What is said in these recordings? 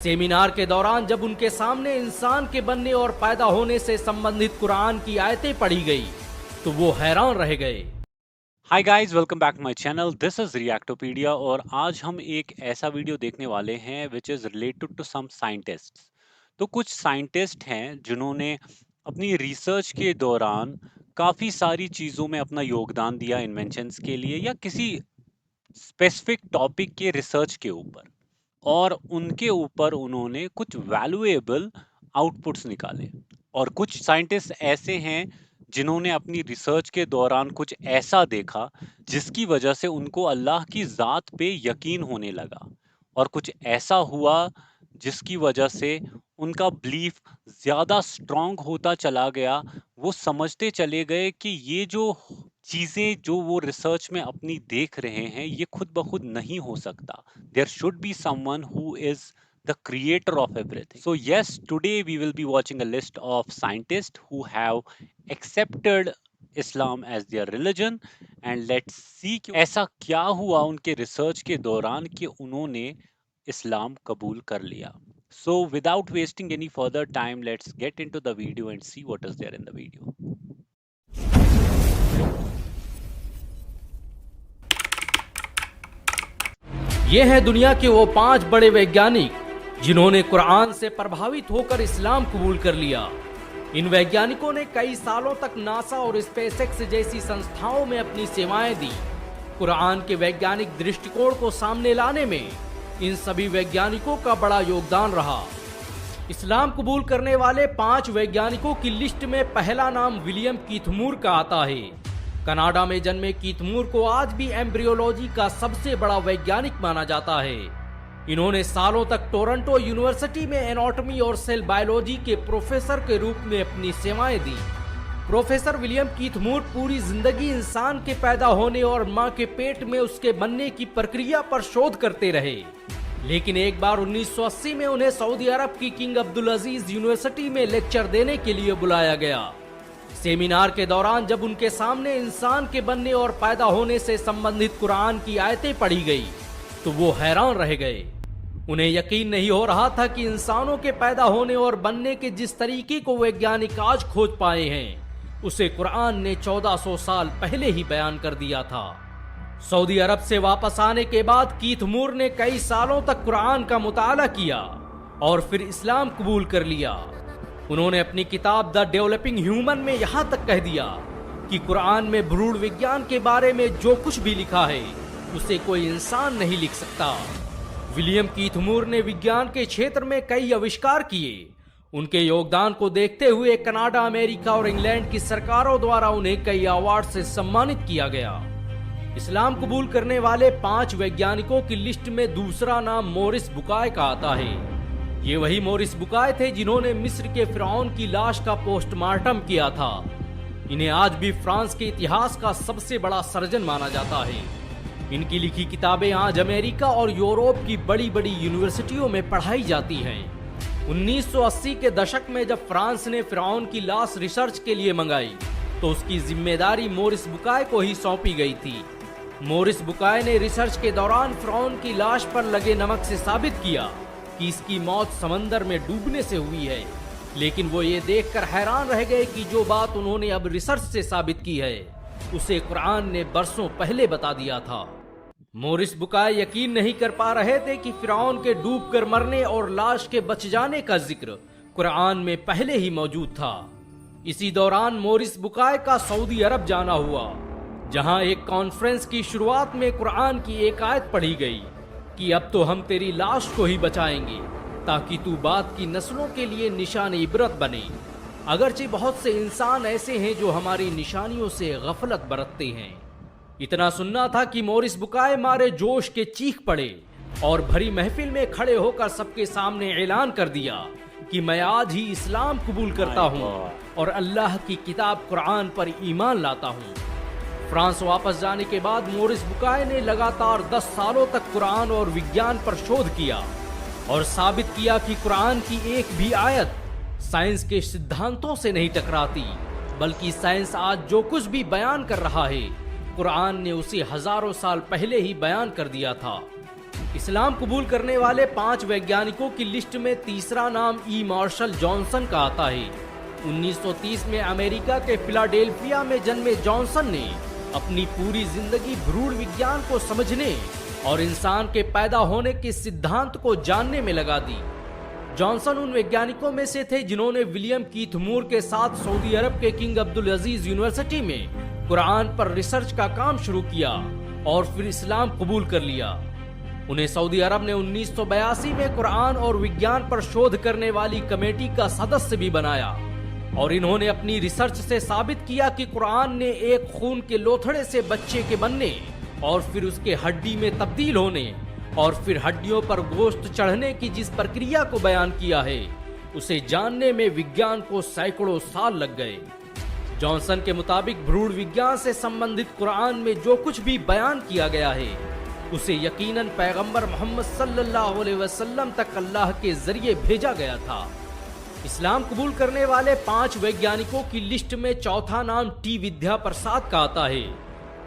Seminar के दौरान जब उनके सामने इंसान के बनने और पैदा होने से संबंधित कुरान की आयतें पढ़ी गई तो वो हैरान रह गए। Hi guys, welcome back to my channel. This is Reactopedia और आज हम एक ऐसा वीडियो देखने वाले हैं which is related to some scientists. तो कुछ साइंटिस्ट हैं जिन्होंने अपनी रिसर्च के दौरान काफ़ी सारी चीज़ों में अपना योगदान दिया इन्वेंशंस के लिए या किसी स्पेसिफिक टॉपिक के रिसर्च के ऊपर, और उनके ऊपर उन्होंने कुछ वैल्यूएबल आउटपुट्स निकाले। और कुछ साइंटिस्ट ऐसे हैं जिन्होंने अपनी रिसर्च के दौरान कुछ ऐसा देखा जिसकी वजह से उनको अल्लाह की ज़ात पे यकीन होने लगा, और कुछ ऐसा हुआ जिसकी वजह से उनका बिलीफ ज़्यादा स्ट्रांग होता चला गया। वो समझते चले गए कि ये जो चीज़ें जो वो रिसर्च में अपनी देख रहे हैं ये खुद ब खुद नहीं हो सकता। There should be someone who is the creator of everything. So yes, today we will be watching a list of scientists who have accepted Islam as their religion, and let's see कि ऐसा क्या हुआ उनके research के दौरान कि उन्होंने इस्लाम कबूल कर लिया। So without wasting any further time, let's get into the video and see what is there in the video. ये है दुनिया के वो 5 बड़े वैज्ञानिक जिन्होंने कुरान से प्रभावित होकर इस्लाम कबूल कर लिया। इन वैज्ञानिकों ने कई सालों तक नासा और स्पेसएक्स जैसी संस्थाओं में अपनी सेवाएं दी। कुरान के वैज्ञानिक दृष्टिकोण को सामने लाने में इन सभी वैज्ञानिकों का बड़ा योगदान रहा। इस्लाम कबूल करने वाले 5 वैज्ञानिकों की लिस्ट में पहला नाम विलियम कीथ मूर का आता है। कनाडा में जन्मे कीथ मूर को आज भी एम्ब्रियोलॉजी का सबसे बड़ा वैज्ञानिक माना जाता है। इन्होंने सालों तक टोरंटो यूनिवर्सिटी में एनाटॉमी और सेल बायोलॉजी के प्रोफेसर के रूप में अपनी सेवाएं दी। प्रोफेसर विलियम कीथ मूर पूरी जिंदगी इंसान के पैदा होने और मां के पेट में उसके बनने की प्रक्रिया पर शोध करते रहे, लेकिन एक बार 1980 में उन्हें सऊदी अरब की किंग अब्दुल अजीज यूनिवर्सिटी में लेक्चर देने के लिए बुलाया गया। सेमिनार के दौरान जब उनके सामने इंसान के बनने और पैदा होने से संबंधित कुरान की आयतें पढ़ी गई तो वो हैरान रह गए। उन्हें यकीन नहीं हो रहा था कि इंसानों के पैदा होने और बनने के जिस तरीके को वैज्ञानिक आज खोज पाए हैं उसे कुरान ने 1400 साल पहले ही बयान कर दिया था। सऊदी अरब से वापस आने के बाद कीथ मूर ने कई सालों तक कुरान का मुताला किया और फिर इस्लाम कबूल कर लिया। उन्होंने अपनी किताब द डेवलपिंग ह्यूमन में यहां तक कह दिया कि कुरान में भ्रूण विज्ञान के बारे में जो कुछ भी लिखा है उसे कोई इंसान नहीं लिख सकता। विलियम कीथ मूर ने विज्ञान के क्षेत्र में कई आविष्कार किए। उनके योगदान को देखते हुए कनाडा, अमेरिका और इंग्लैंड की सरकारों द्वारा उन्हें कई अवार्ड से सम्मानित किया गया। इस्लाम कबूल करने वाले 5 वैज्ञानिकों की लिस्ट में दूसरा नाम मोरिस बुकाय का आता है। ये वही मोरिस बुकाय थे जिन्होंने मिस्र के फिरौन की लाश का पोस्टमार्टम किया था। इन्हें आज भी फ्रांस के इतिहास का सबसे बड़ा सर्जन माना जाता है। इनकी लिखी किताबें आज अमेरिका और यूरोप की बड़ी बड़ी यूनिवर्सिटियों में पढ़ाई जाती हैं। 1980 के दशक में जब फ्रांस ने फिरौन की लाश रिसर्च के लिए मंगाई तो उसकी जिम्मेदारी मोरिस बुकाय को ही सौंपी गई थी। मोरिस बुकाय ने रिसर्च के दौरान फिरौन की लाश पर लगे नमक से साबित किया कि इसकी मौत समंदर में डूबने से हुई है, लेकिन वो ये देखकर हैरान रह गए कि जो बात उन्होंने अब रिसर्च से साबित की है उसे कुरान ने बरसों पहले बता दिया था। मोरिस बुकाय यकीन नहीं कर पा रहे थे कि फिरौन के डूबकर मरने और लाश के बच जाने का जिक्र कुरान में पहले ही मौजूद था। इसी दौरान मोरिस बुकाय का सऊदी अरब जाना हुआ, जहां एक कॉन्फ्रेंस की शुरुआत में कुरान की एक आयत पढ़ी गई कि अब तो हम तेरी लाश को ही बचाएंगे ताकि तू बाद की नस्लों के लिए निशान इबरत बने। अगरचे बहुत से इंसान ऐसे हैं जो हमारी निशानियों से गफलत बरतते हैं। इतना सुनना था कि मोरिस बुकाय मारे जोश के चीख पड़े और भरी महफिल में खड़े होकर सबके सामने ऐलान कर दिया कि मैं आज ही इस्लाम कबूल करता हूँ और अल्लाह की किताब कुरान पर ईमान लाता हूँ। फ्रांस वापस जाने के बाद मोरिस बुकाय ने लगातार 10 सालों तक कुरान और विज्ञान पर शोध किया और साबित किया कि कुरान की एक भी आयत साइंस के सिद्धांतों से नहीं टकराती, बल्कि साइंस आज जो कुछ भी बयान कर रहा है कुरान ने उसे हजारों साल पहले ही बयान कर दिया था। इस्लाम कबूल करने वाले 5 वैज्ञानिकों की लिस्ट में तीसरा नाम ई मार्शल जॉनसन का आता है। 1930 में अमेरिका के फिलाडेल्फिया में जन्मे जॉनसन ने अपनी पूरी जिंदगी भ्रूण विज्ञान को समझने और इंसान के पैदा होने के सिद्धांत को जानने में लगा दी। जॉनसन उन वैज्ञानिकों में से थे जिन्होंने विलियम कीथ मूर के साथ सऊदी अरब के किंग अब्दुल अजीज यूनिवर्सिटी में कुरान पर रिसर्च का काम शुरू किया और फिर इस्लाम कबूल कर लिया। उन्हें सऊदी अरब ने 1982 में कुरान और विज्ञान पर शोध करने वाली कमेटी का सदस्य भी बनाया और इन्होंने अपनी रिसर्च से साबित किया कि कुरान ने एक खून के लोथड़े से बच्चे के बनने और फिर उसके हड्डी में तब्दील होने और फिर हड्डियों पर गोश्त चढ़ने की जिस प्रक्रिया को बयान किया है, उसे जानने में विज्ञान को सैकड़ों साल लग गए। जॉनसन के मुताबिक भ्रूण विज्ञान से संबंधित कुरान में जो कुछ भी बयान किया गया है, उसे यकीनन पैगंबर मोहम्मद सल्लल्लाहु अलैहि वसल्लम तक अल्लाह के जरिए भेजा गया था। इस्लाम कबूल करने वाले 5 वैज्ञानिकों की लिस्ट में चौथा नाम टी विद्या प्रसाद का आता है।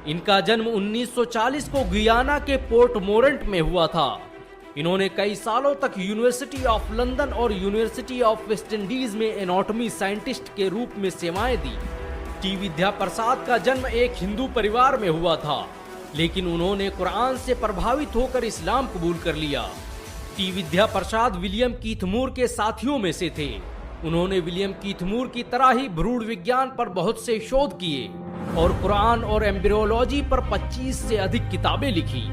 इनका जन्म 1940 को गुयाना के पोर्ट मोरेंट में हुआ था। इन्होंने कई सालों तक यूनिवर्सिटी ऑफ लंदन और यूनिवर्सिटी ऑफ वेस्ट इंडीज में एनाटॉमी साइंटिस्ट के रूप में सेवाएं दी। टी विद्या प्रसाद का जन्म एक हिंदू परिवार में हुआ था, लेकिन उन्होंने कुरान से प्रभावित होकर इस्लाम कबूल कर लिया। टी विद्या प्रसाद विलियम कीथ मूर के साथियों में से थे। उन्होंने विलियम कीथ मूर की तरह ही भ्रूण विज्ञान पर बहुत से शोध किए और कुरान और एम्ब्रियोलॉजी पर 25 से अधिक किताबें लिखी।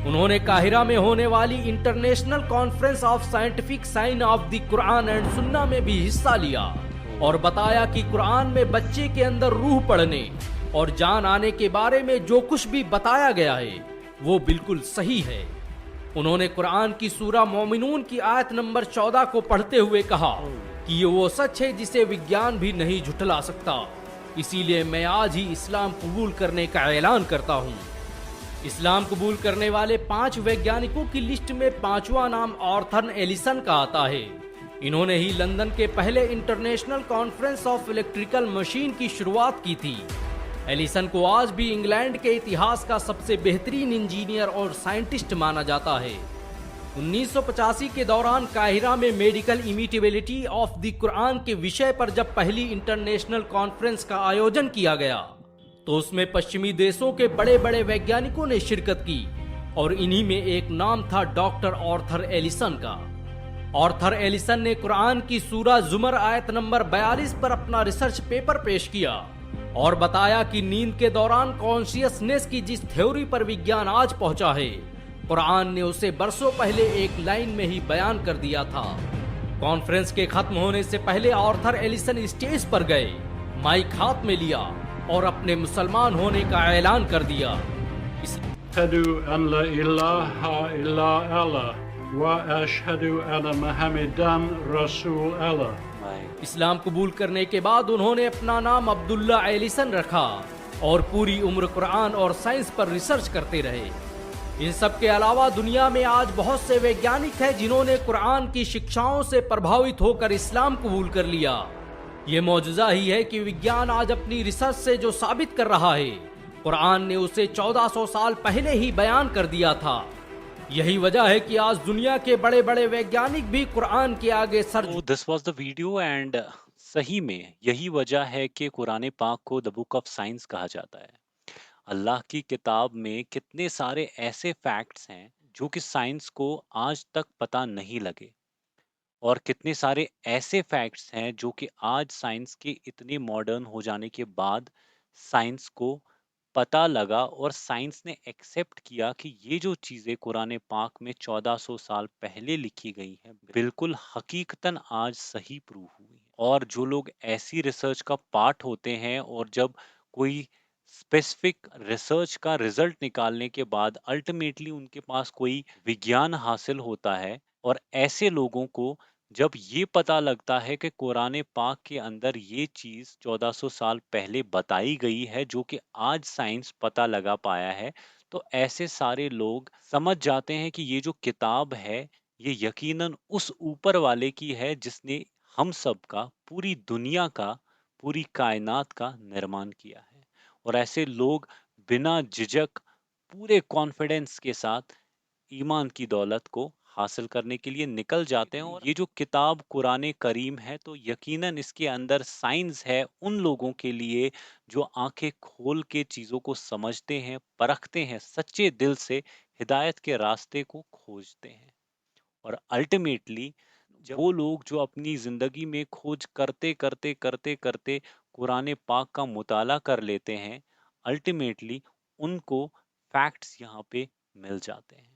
उन्होंने काहिरा में होने वाली international conference of scientific sign of the Quran and Sunnah में भी हिस्सा लिया और बताया कि कुरान में बच्चे के अंदर रूह पड़ने और जान आने के बारे में जो कुछ भी बताया गया है, वो बिल्कुल सही है। उन्होंने कुरान की सूरा मोमिनून की आयत नंबर 14 को पढ़ते हुए कहा कि ये वो सच है जिसे विज्ञान भी नहीं झुठला सकता, इसीलिए मैं आज ही इस्लाम कबूल करने का ऐलान करता हूँ। इस्लाम कबूल करने वाले 5 वैज्ञानिकों की लिस्ट में 5वां नाम आर्थर एलिसन का आता है। इन्होंने ही लंदन के पहले international conference of electrical machine की शुरुआत की थी। एलिसन को आज भी इंग्लैंड के इतिहास का सबसे बेहतरीन इंजीनियर और साइंटिस्ट माना जाता है। 1985 के दौरान काहिरा में मेडिकल इमिटेबिलिटी ऑफ द कुरान के विषय पर जब पहली इंटरनेशनल कॉन्फ्रेंस का आयोजन किया गया, तो उसमें पश्चिमी देशों के बड़े बड़े वैज्ञानिकों ने शिरकत की और इन्हीं में एक नाम था डॉक्टर आर्थर एलिसन का। आर्थर एलिसन ने कुरान की सूरा जुमर आयत नंबर 42 पर अपना रिसर्च पेपर पेश किया और बताया कि नींद के दौरान कॉन्शियसनेस की जिस थ्योरी पर विज्ञान आज पहुंचा है, कुरान ने उसे बरसों पहले एक लाइन में ही बयान कर दिया था। कॉन्फ्रेंस के खत्म होने से पहले आर्थर एलिसन स्टेज पर गए, माइक हाथ में लिया और अपने मुसलमान होने का ऐलान कर दिया। अशहदु अन ला इलाहा इल्ला अल्लाह व अशहदु अन्न मुहम्मदन रसूल अल्लाह। इस्लाम कबूल करने के बाद उन्होंने अपना नाम अब्दुल्ला एलिसन रखा और पूरी उम्र कुरान और साइंस पर रिसर्च करते रहे। इन सब के अलावा दुनिया में आज बहुत से वैज्ञानिक हैं जिन्होंने कुरान की शिक्षाओं से प्रभावित होकर इस्लाम कबूल कर लिया। ये मौजूदा ही है कि विज्ञान आज अपनी रिसर्च से जो साबित कर रहा है, कुरान ने उसे 1400 साल पहले ही बयान कर दिया था। यही वजह है कि आज दुनिया के बड़े बड़े वैज्ञानिक भी कुरान के आगे sir. This was the video and सही में यही वजह है कि कुरान पाक को द बुक ऑफ साइंस कहा जाता है। अल्लाह की किताब में कितने सारे ऐसे फैक्ट्स हैं जो कि साइंस को आज तक पता नहीं लगे, और कितने सारे ऐसे फैक्ट्स हैं जो कि आज साइंस के इतने मॉडर्न हो जाने के बाद साइंस को पता लगा और साइंस ने एक्सेप्ट किया कि ये जो चीज़ें कुरान पाक में 1400 साल पहले लिखी गई हैं बिल्कुल हकीकतन आज सही प्रूव हुई हैं। और जो लोग ऐसी रिसर्च का पार्ट होते हैं और जब कोई स्पेसिफिक रिसर्च का रिजल्ट निकालने के बाद अल्टीमेटली उनके पास कोई विज्ञान हासिल होता है, और ऐसे लोगों को जब ये पता लगता है कि कुरान पाक के अंदर ये चीज़ 1400 साल पहले बताई गई है जो कि आज साइंस पता लगा पाया है, तो ऐसे सारे लोग समझ जाते हैं कि ये जो किताब है ये यकीनन उस ऊपर वाले की है जिसने हम सब का, पूरी दुनिया का, पूरी कायनात का निर्माण किया है। और ऐसे लोग बिना झिझक पूरे कॉन्फिडेंस के साथ ईमान की दौलत को हासिल करने के लिए निकल जाते हैं। और ये जो किताब कुरान करीम है, तो यकीनन इसके अंदर साइंस है उन लोगों के लिए जो आंखें खोल के चीजों को समझते हैं, परखते हैं, सच्चे दिल से हिदायत के रास्ते को खोजते हैं। और अल्टीमेटली जब वो लोग जो अपनी जिंदगी में खोज करते करते करते करते कुरान पाक का मुताला कर लेते हैं, अल्टीमेटली उनको फैक्ट्स यहाँ पे मिल जाते हैं।